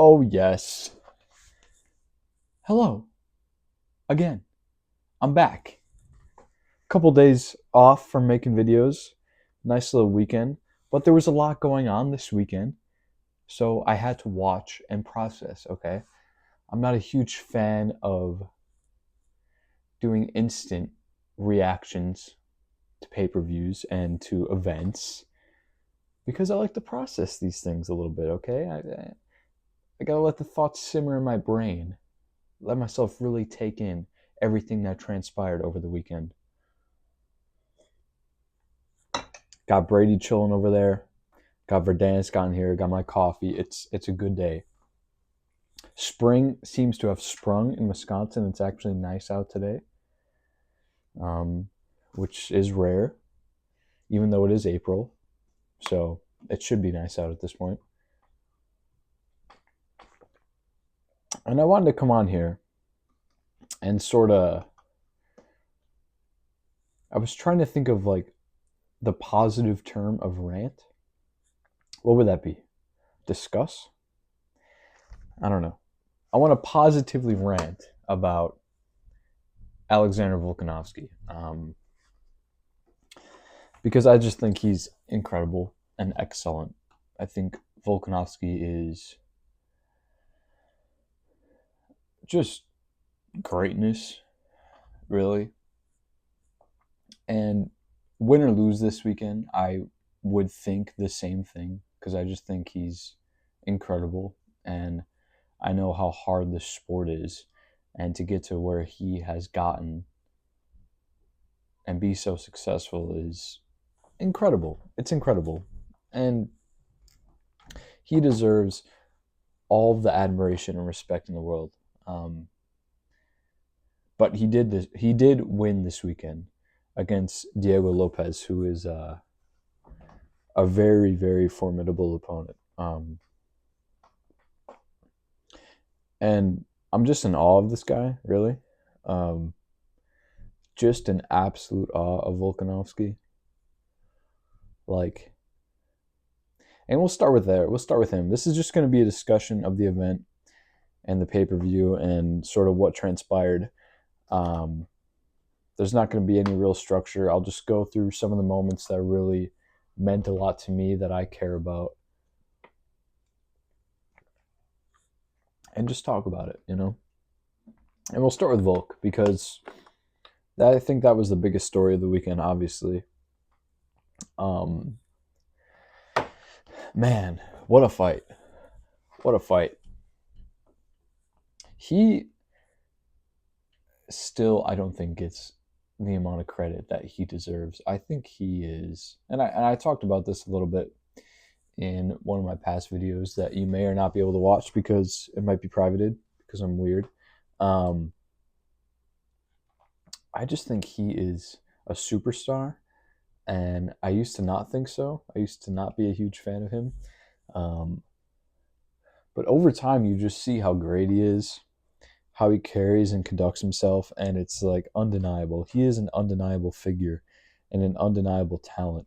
Oh, yes. Hello. Again. I'm back. Couple days off from making videos. Nice little weekend. But there was a lot going on this weekend. So I had to watch and process, okay? I'm not a huge fan of doing instant reactions to pay per views and to events because I like to process these things a little bit, okay? I gotta let the thoughts simmer in my brain, let myself really take in everything that transpired over the weekend. Got Brady chilling over there. Got Verdansk on here. Got my coffee. It's a good day. Spring seems to have sprung in Wisconsin. It's actually nice out today, um, which is rare, even though it is April. So it should be nice out at this point. And I wanted to come on here and sort of. I was trying to think of like the positive term of rant. What would that be? Discuss? I don't know. I want to positively rant about Alexander Volkanovski, because I just think he's incredible and excellent. I think Volkanovski is just greatness, really. And win or lose this weekend, I would think the same thing because I just think he's incredible. And I know how hard this sport is. And to get to where he has gotten and be so successful is incredible. It's incredible. And he deserves all of the admiration and respect in the world. But he did this. He did win this weekend against Diego Lopez, who is a very, very formidable opponent. And I'm just in awe of this guy, really. Um, just in absolute awe of Volkanovski. Like, and we'll start with there. We'll start with him. This is just going to be a discussion of the event and the pay per view and sort of what transpired. Um, there's not going to be any real structure. I'll just go through some of the moments that really meant a lot to me that I care about and just talk about it, you know? And we'll start with Volk because I think that was the biggest story of the weekend, obviously. Um, man, what a fight. What a fight. He still, I don't think, gets the amount of credit that he deserves. I think he is, and I talked about this a little bit in one of my past videos that you may or not be able to watch because it might be privated because I'm weird. I just think he is a superstar, and I used to not think so. I used to not be a huge fan of him. Um, but over time, you just see how great he is, how he carries and conducts himself, and it's like undeniable. He is an undeniable figure and an undeniable talent,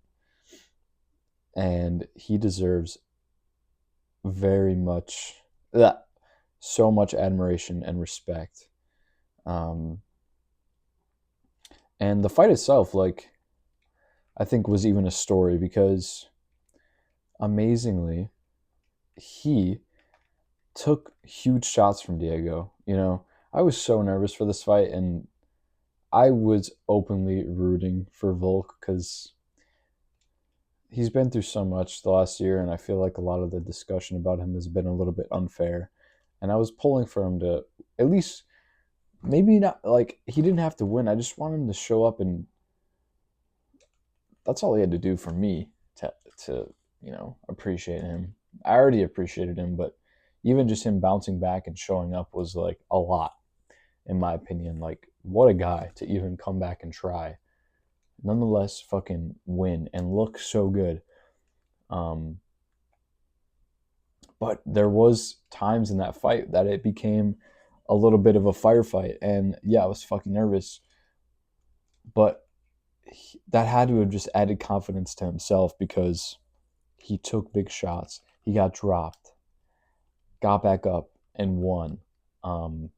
and he deserves very much so much admiration and respect. Um, and the fight itself, like I think, was even a story because amazingly, he took huge shots from Diego. You know, I was so nervous for this fight, and I was openly rooting for Volk because he's been through so much the last year, and I feel like a lot of the discussion about him has been a little bit unfair. And I was pulling for him to at least, maybe not, like, he didn't have to win. I just want him to show up, and that's all he had to do for me to appreciate him. I already appreciated him, but even just him bouncing back and showing up was like a lot, in my opinion. Like, what a guy to even come back and try. Nonetheless, fucking win and look so good. Um, but there was times in that fight that it became a little bit of a firefight, and yeah, I was fucking nervous. But that had to have just added confidence to himself because he took big shots. He got dropped. got back up and won. Um,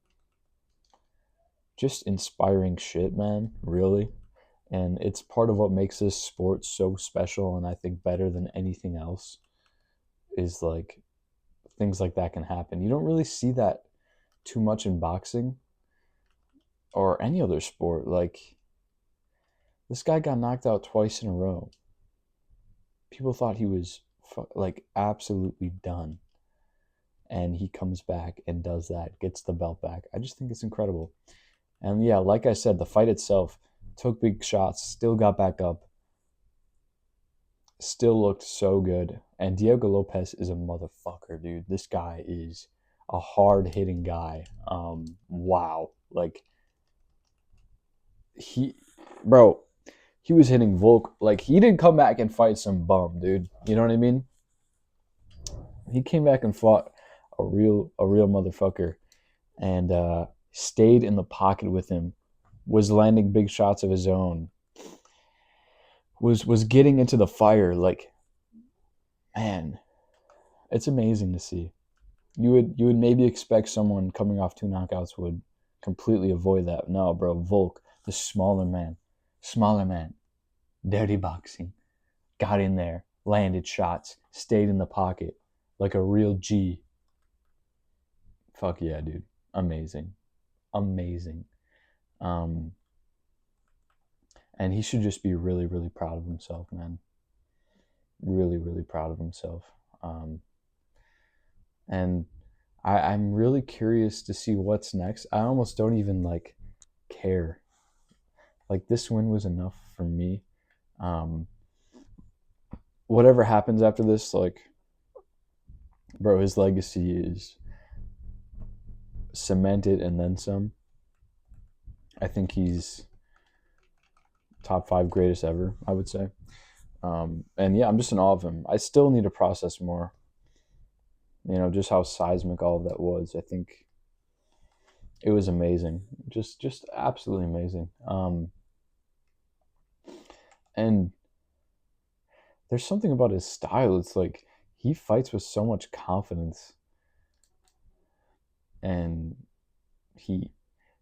just inspiring shit, man, really. And it's part of what makes this sport so special and I think better than anything else is like things like that can happen. You don't really see that too much in boxing or any other sport. Like this guy got knocked out twice in a row. People thought he was like absolutely done, and he comes back and does that, gets the belt back. I just think it's incredible. And yeah, like I said, the fight itself took big shots, still got back up, still looked so good. And Diego Lopez is a motherfucker, dude. This guy is a hard hitting guy. Wow, like he, bro, he was hitting Volk. Like he didn't come back and fight some bum, dude. You know what I mean? He came back and fought a real motherfucker, and stayed in the pocket with him. Was landing big shots of his own. Was getting into the fire. Like man, it's amazing to see. You would maybe expect someone coming off two knockouts would completely avoid that. No, bro, Volk, the smaller man, dirty boxing, got in there, landed shots, stayed in the pocket like a real G. Fuck yeah, dude, amazing, amazing. Um, and he should just be really, really proud of himself, man. Really, really proud of himself. Um, and I'm really curious to see what's next. I almost don't even like care. Like this win was enough for me. Um, whatever happens after this, like, bro, his legacy is cemented and then some. I think he's top five greatest ever, I would say. And yeah, I'm just in awe of him. I still need to process more, just how seismic all of that was. I think it was amazing, just absolutely amazing. And there's something about his style. It's like he fights with so much confidence, and he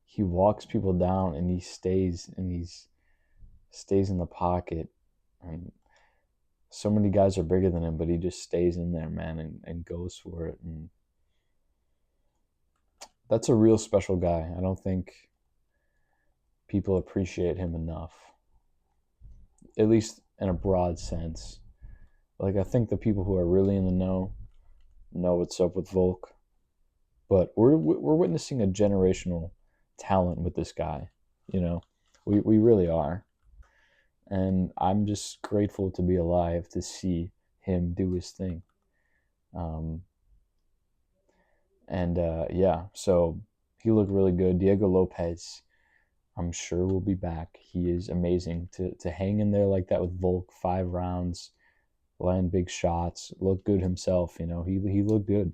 he walks people down, and he stays in the pocket. And so many guys are bigger than him, but he just stays in there, man, and goes for it. And that's a real special guy. I don't think people appreciate him enough, at least in a broad sense. Like I think the people who are really in the know what's up with Volk, but we're witnessing a generational talent with this guy. You know, we really are, and I'm just grateful to be alive to see him do his thing. Um, and yeah, so he looked really good. Diego Lopez, I'm sure will be back. He is amazing to hang in there like that with Volk 5 rounds, land big shots, look good himself. He looked good.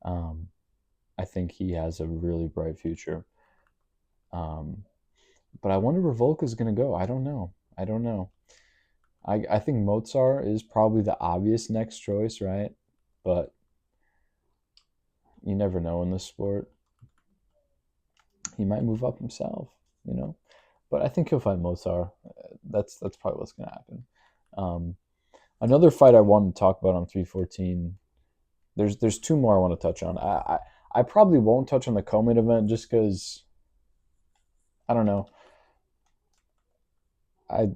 Um, I think he has a really bright future. Um, but I wonder where Volk is going to go. I don't know. I don't know. I think Mozart is probably the obvious next choice, right? But you never know in this sport. He might move up himself, you know. But I think he'll fight Mozart. That's probably what's going to happen. Um, Another fight I wanted to talk about on 314. There's two more I want to touch on. I probably won't touch on the co-main event just because I don't know. I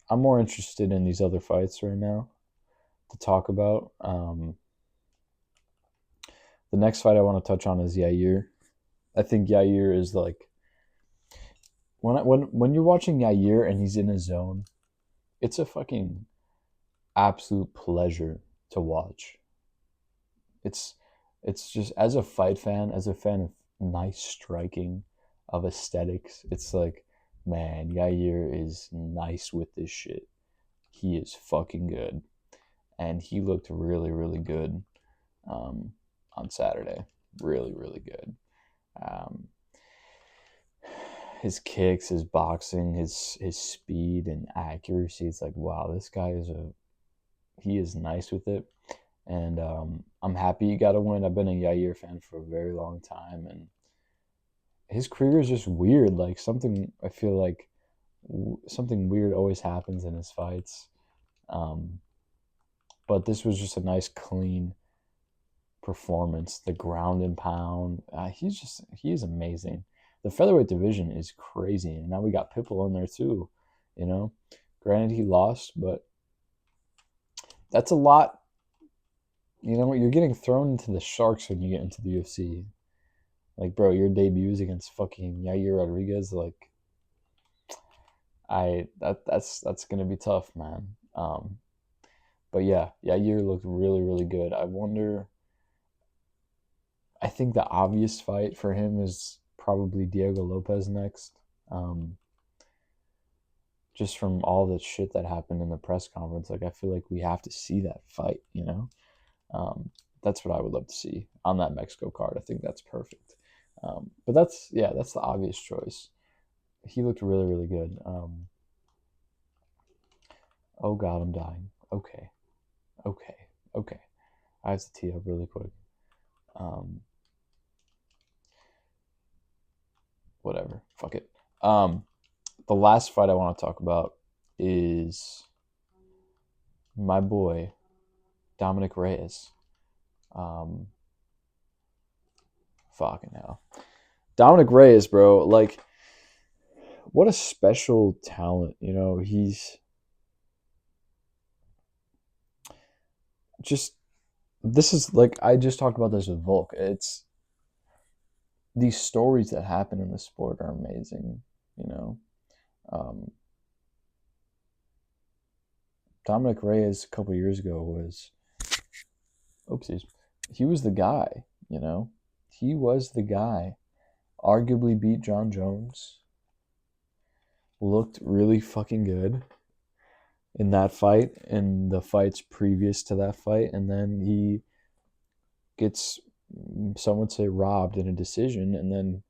I'm more interested in these other fights right now to talk about. The next fight I want to touch on is Yair. I think Yair is like when you're watching Yair and he's in his zone, it's a fucking absolute pleasure to watch. It's it's just as a fight fan, as a fan of nice striking, of aesthetics, it's like, man, Yair is nice with this shit. He is fucking good, and he looked really, really good um, on Saturday. Really, really good. Um, his kicks, his boxing, his speed and accuracy. It's like, wow, this guy he is nice with it. and I'm happy he got a win. I've been a Yair fan for a very long time, and his career is just weird. Like something, I feel like something weird always happens in his fights. Um, but this was just a nice, clean performance. The ground and pound, he is amazing. The featherweight division is crazy, and now we got Pitbull in there too. You know, granted he lost, but that's a lot. You know, you're getting thrown into the sharks when you get into the UFC. Like, bro, your debut is against fucking Yair Rodriguez. Like, that's gonna be tough, man. But yeah, Yair looked really, really good. I wonder. I think the obvious fight for him is probably Diego Lopez next. Um, just from all the shit that happened in the press conference, like I feel like we have to see that fight. You know, that's what I would love to see on that Mexico card. I think that's perfect. But that's the obvious choice. He looked really, really good. Oh God, I'm dying. Okay, okay, okay. I have to tee up really quick. Um, Whatever. Fuck it. The last fight I want to talk about is my boy Dominic Reyes. Um, Fucking hell, Dominic Reyes, bro. Like, what a special talent. You know, he's just. This is like I just talked about this with Volk. It's these stories that happen in the sport are amazing. You know, um, Dominic Reyes a couple years ago was, oopsies, he was the guy. You know, he was the guy. Arguably beat John Jones. Looked really fucking good in that fight and the fights previous to that fight, and then he gets, some would say, robbed in a decision, and then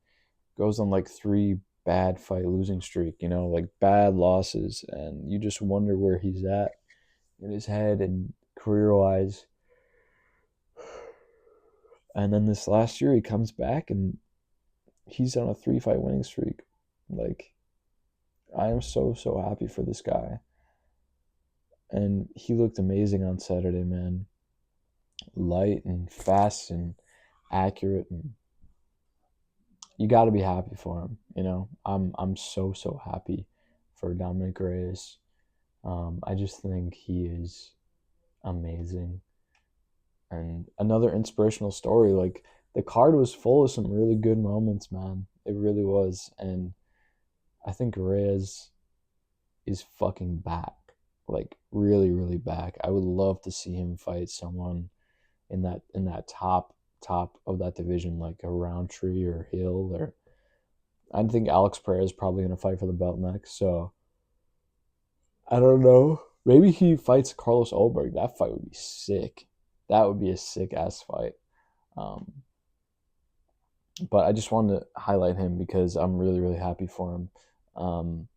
goes on like 3 bad fight losing streak, you know, like bad losses, and you just wonder where he's at in his head and career wise. And then this last year he comes back and he's on a 3 fight winning streak. Like, I am so happy for this guy. And he looked amazing on Saturday, man. Light and fast and accurate, and you got to be happy for him. You know, I'm so happy for Dominic Reyes. I just think he is amazing, and another inspirational story. Like, the card was full of some really good moments, man. It really was, and I think Reyes is fucking back, like really, really back. I would love to see him fight someone in that top of that division, like a Roundtree or Hill, or I think Alex Pereira is probably going to fight for the belt next. So I don't know. Maybe he fights Carlos Ulberg. That fight would be sick. That would be a sick ass fight. Um, but I just wanted to highlight him because I'm really, really happy for him. Um,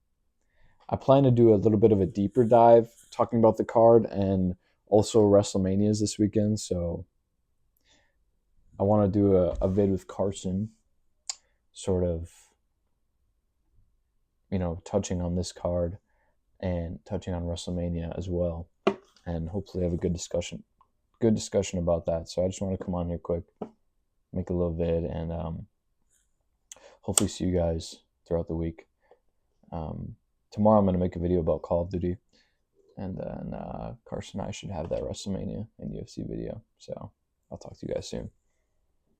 I plan to do a little bit of a deeper dive talking about the card and also WrestleManias this weekend. So I want to do a vid with Carson, sort of, touching on this card and touching on WrestleMania as well, and hopefully have a good discussion about that. So I just want to come on here quick, make a little vid, and hopefully see you guys throughout the week. Tomorrow I'm going to make a video about Call of Duty, and then Carson and I should have that WrestleMania and UFC video. So I'll talk to you guys soon.